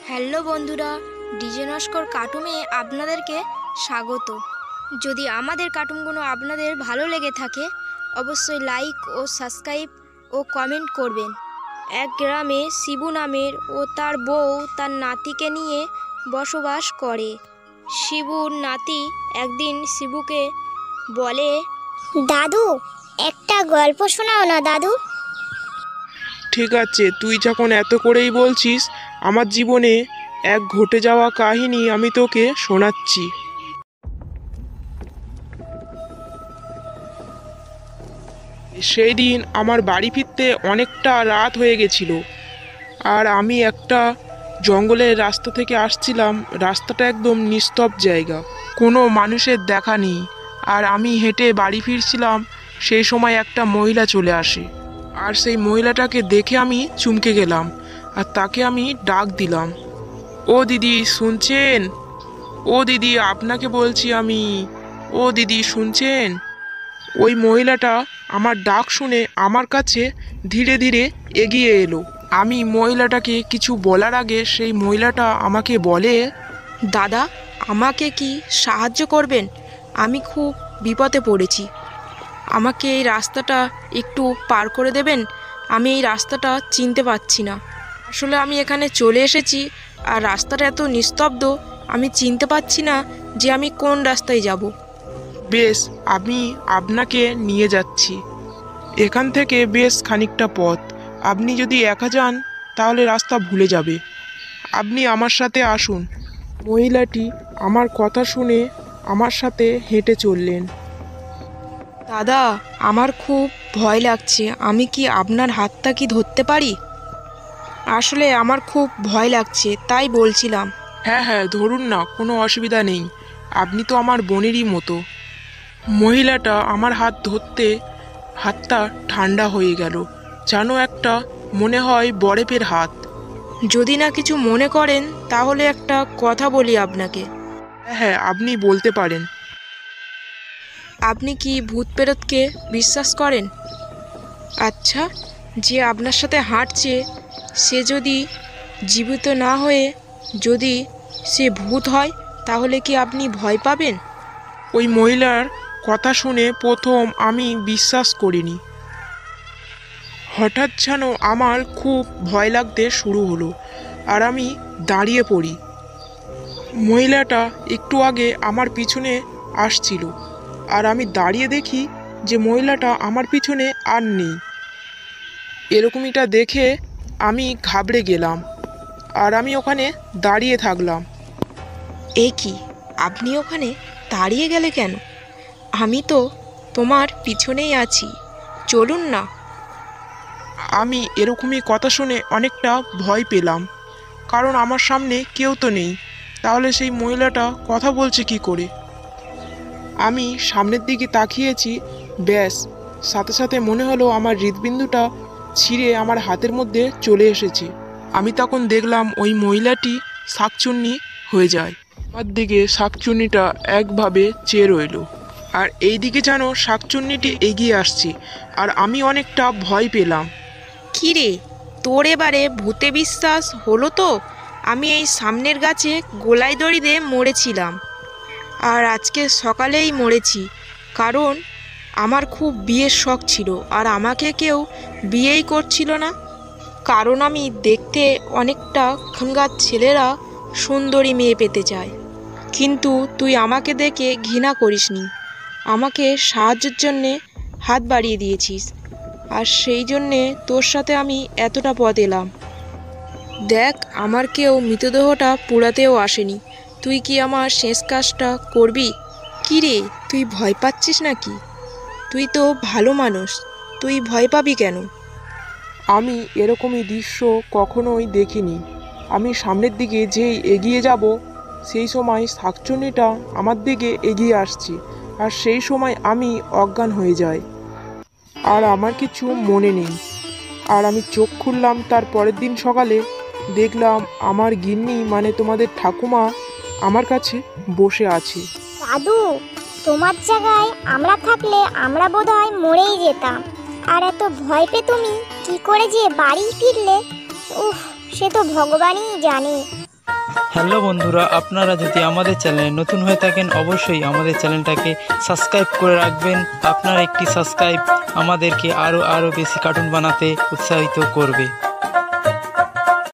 Hello বন্ধুরা, DJ Naskar কার্টুনে আপনাদেরকে স্বাগত। যদি আমাদের কার্টুনগুলো আপনাদের ভালো লেগে থাকে অবশ্যই লাইক ও সাবস্ক্রাইব ও কমেন্ট করবেন। এক গ্রামে শিবু নামের ও তার বউ তার নাতিকে নিয়ে বসবাস করে। শিবুর নাতি একদিন শিবুকে বলে, দাদু, একটা গল্প শোনাও না দাদু। ঠিক আছে, তুই যখন এত করেই বলছিস, আমার জীবনে এক ঘটে যাওয়া কাহিনী আমি তোকে শোনাচ্ছি। সেই দিন আমার বাড়ি ফিরতে অনেকটা রাত হয়ে গেছিল, আর আমি একটা জঙ্গলের রাস্তা থেকে আসছিলাম। রাস্তাটা একদম নিস্তব্ধ জায়গা, কোনো মানুষের দেখা নেই। আর আমি হেঁটে বাড়ি ফিরছিলাম, সেই সময় একটা মহিলা চলে আসে। আর সেই মহিলাটাকে দেখে আমি চমকে গেলাম, আর তাকে আমি ডাক দিলাম, ও দিদি শুনছেন? ও দিদি, আপনাকে বলছি আমি। ও দিদি শুনছেন? ওই মহিলাটা আমার ডাক শুনে আমার কাছে ধীরে ধীরে এগিয়ে এলো। আমি মহিলাটাকে কিছু বলার আগে সেই মহিলাটা আমাকে বলে, দাদা, আমাকে কি সাহায্য করবেন? আমি খুব বিপদে পড়েছি। আমাকে এই রাস্তাটা একটু পার করে দেবেন? আমি এই রাস্তাটা চিনতে পারছি না। আসলে আমি এখানে চলে এসেছি, আর রাস্তাটা এত নিস্তব্ধ, আমি চিনতে পারছি না যে আমি কোন রাস্তায় যাব। বেশ, আমি আপনাকে নিয়ে যাচ্ছি। এখান থেকে বেশ খানিকটা পথ। আপনি যদি একা যান তাহলে রাস্তা ভুলে যাবে। আপনি আমার সাথে আসুন। মহিলাটি আমার কথা শুনে আমার সাথে হেঁটে চললেন। দাদা, আমার খুব ভয় লাগছে। আমি কি আপনার হাতটা কি ধরতে পারি? আসলে আমার খুব ভয় লাগছে, তাই বলছিলাম। হ্যাঁ হ্যাঁ, ধরুন না, কোনো অসুবিধা নেই। আপনি তো আমার বোনেরই মতো। মহিলাটা আমার হাত ধরতে হাতটা ঠান্ডা হয়ে গেল, যেন একটা মনে হয় বরফের হাত। যদি না কিছু মনে করেন তাহলে একটা কথা বলি আপনাকে। হ্যাঁ হ্যাঁ, আপনি বলতে পারেন। আপনি কি ভূত প্রেতকে বিশ্বাস করেন? আচ্ছা, যে আপনার সাথে হাঁটছে সে যদি জীবিত না হয়ে যদি সে ভূত হয় তাহলে কি আপনি ভয় পাবেন? ওই মহিলার কথা শুনে প্রথম আমি বিশ্বাস করিনি। হঠাৎ যেন আমার খুব ভয় লাগতে শুরু হলো, আর আমি দাঁড়িয়ে পড়ি। মহিলাটা একটু আগে আমার পিছনে আসছিল, আর আমি দাঁড়িয়ে দেখি যে মহিলাটা আমার পিছনে আর নেই। এরকমইটা দেখে আমি ঘাবড়ে গেলাম, আর আমি ওখানে দাঁড়িয়ে থাকলাম। এ কি, আপনি ওখানে দাঁড়িয়ে গেলে কেন? আমি তো তোমার পিছনেই আছি, চলুন না। আমি এরকমই কথা শুনে অনেকটা ভয় পেলাম, কারণ আমার সামনে কেউ তো নেই। তাহলে সেই মহিলাটা কথা বলছে কি করে? আমি সামনের দিকে তাকিয়েছি, ব্যাস, সাথে সাথে মনে হলো আমার হৃৎবিন্দুটা ছিঁড়ে আমার হাতের মধ্যে চলে এসেছে। আমি তখন দেখলাম ওই মহিলাটি শাকচুন্নি হয়ে যায়। আমার দিকে শাকচুন্নিটা একভাবে চেয়ে রইল, আর এই দিকে যেন শাকচুন্নিটি এগিয়ে আসছে, আর আমি অনেকটা ভয় পেলাম। কি রে, তোর এবারে ভূতে বিশ্বাস হলো তো? আমি এই সামনের গাছে গোলায় দড়ি দিয়ে মরেছিলাম, আর আজকে সকালেই মরেছি, কারণ আমার খুব বিয়ের শখ ছিল, আর আমাকে কেউ বিয়েই করছিল না। কারণ আমি দেখতে অনেকটা খানগার ছেলেরা সুন্দরী মেয়ে পেতে চায়, কিন্তু তুই আমাকে দেখে ঘৃণা করিসনি, আমাকে সাহায্যের জন্যে হাত বাড়িয়ে দিয়েছিস, আর সেই জন্যে তোর সাথে আমি এতটা পথ এলাম। দেখ, আমার কেউ মৃতদেহটা পোড়াতেও আসেনি, তুই কি আমার শেষ কাজটা করবি? কি রে, তুই ভয় পাচ্ছিস নাকি? তুই তো ভালো মানুষ, তুই ভয় পাবি কেন? আমি এরকমই দৃশ্য কখনোই দেখিনি। আমি সামনের দিকে যেই এগিয়ে যাব, সেই সময় শাকচুন্নিটা আমার দিকে এগিয়ে আসছে, আর সেই সময় আমি অজ্ঞান হয়ে যাই, আর আমার কিছু মনে নেই। আর আমি চোখ খুললাম তার পরের দিন সকালে, দেখলাম আমার গিন্নি মানে তোমাদের ঠাকুমা আমার কাছে বসে আছে। দাদু, তোমার জায়গায় আমরা থাকলে আমরা বোধহয় মরেই যেতাম। আর এত ভয় পেয়ে তুমি কি করে যে বাড়ি ফিরলে, উফ, সে তো ভগবানই জানে। হ্যালো বন্ধুরা, আপনারা যদি আমাদের চ্যানেলে নতুন হয়ে থাকেন অবশ্যই আমাদের চ্যানেলটাকে সাবস্ক্রাইব করে রাখবেন। আপনার একটি সাবস্ক্রাইব আমাদেরকে আরও বেশি কার্টুন বানাতে উৎসাহিত করবে।